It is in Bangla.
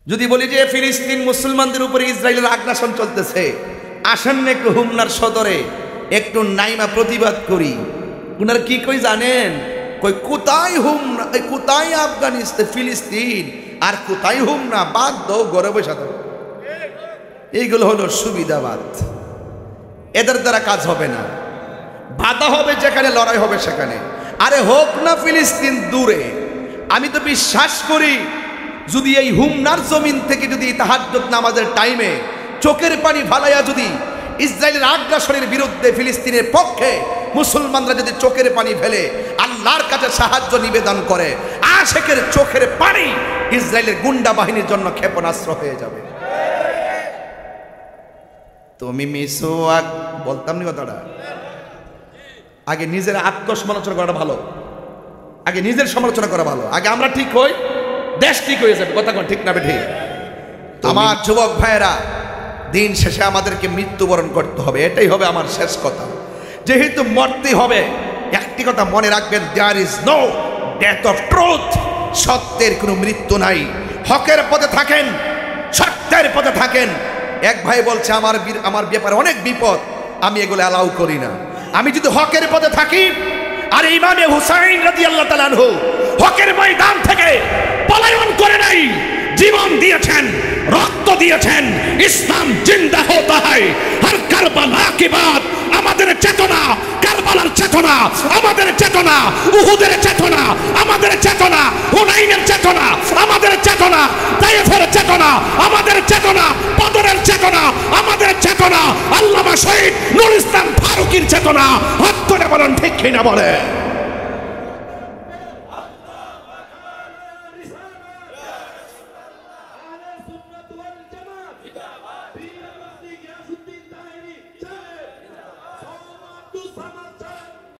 যদি বলি যে ফিলিস্তিন মুসলমানদের উপরে ইসরায়েলের আগ্রাসন চলতেছে, আসেন না একটু হুমনার সদরে একটু নাইমা প্রতিবাদ করি। উনার কি কই জানেন? কই কোথায় হুমনা, কোথায় আফগানিস্তান ফিলিস্তিন, আর কোথায় হুমনা, বাদ দাও ঘরে বসে থাকো। এইগুলো হলো সুবিধাবাদ, এদের দ্বারা কাজ হবে না। বাধা হবে যেখানে, লড়াই হবে সেখানে। আরে হোক না ফিলিস্তিন দূরে, আমি তো বিশ্বাস করি যদি এই হুমনার জমিন থেকে যদি তাহাজ্জুদ নামাজের টাইমে চোখের পানি ফালাইয়া যদি ইসরায়েলের আগ্রাসনের বিরুদ্ধে ফিলিস্তিনের পক্ষে মুসলমানরা যদি চোখের পানি ফেলে আল্লাহর কাছে সাহায্য নিবেদন করে, আশেকের চোখের পানি ইসরায়েলের গুন্ডা বাহিনীর জন্য ক্ষেপণাস্ত্র হয়ে যাবে। তুমি মিসওয়াক বলতাম নি কথাটা। আগে নিজের আত্মসমালোচনা করাটা ভালো, আগে নিজের সমালোচনা করা ভালো। আগে আমরা ঠিক হই, দেশ ঠিক হয়ে যাবে। কথা কোন ঠিক না বেঠিক? আমার যুবক ভাইয়েরা, দিন শেষে আমাদেরকে মৃত্যুবরণ করতে হবে, এটাই হবে আমার শেষ কথা। যেহেতু মরতে হবে, একটি কথা মনে রাখবেন, there is no death of truth. সত্যের কোনো মৃত্যু নাই। হকের পথে থাকেন, সত্যের পথে থাকেন। এক ভাই বলছে আমার ব্যাপারে অনেক বিপদ, আমি এগুলো অ্যালাউ করি না। আমি যদি হকের পথে থাকি, আর ইমামে হুসাইন রাদিয়াল্লাহু তাআলা আনহু হকের ময়দান থেকে পলায়ন করে নাই, জীবন দিয়েছেন, রক্ত দিয়েছেন। ইসলাম জিন্দা হতা হয় হর কারবালা কে বাদ। আমাদের চেতনা কারবালার চেতনা, আমাদের চেতনা উহুদের চেতনা, আমাদের চেতনা হুনাইনের চেতনা, আমাদের চেতনা তায়েফের চেতনা, আমাদের চেতনা বদরের চেতনা, আমাদের চেতনা আল্লামা শহীদ নূর ইসলাম ফারুকীর চেতনা। হাত তুলে বলেন ঠিক কিনা বলে। Sama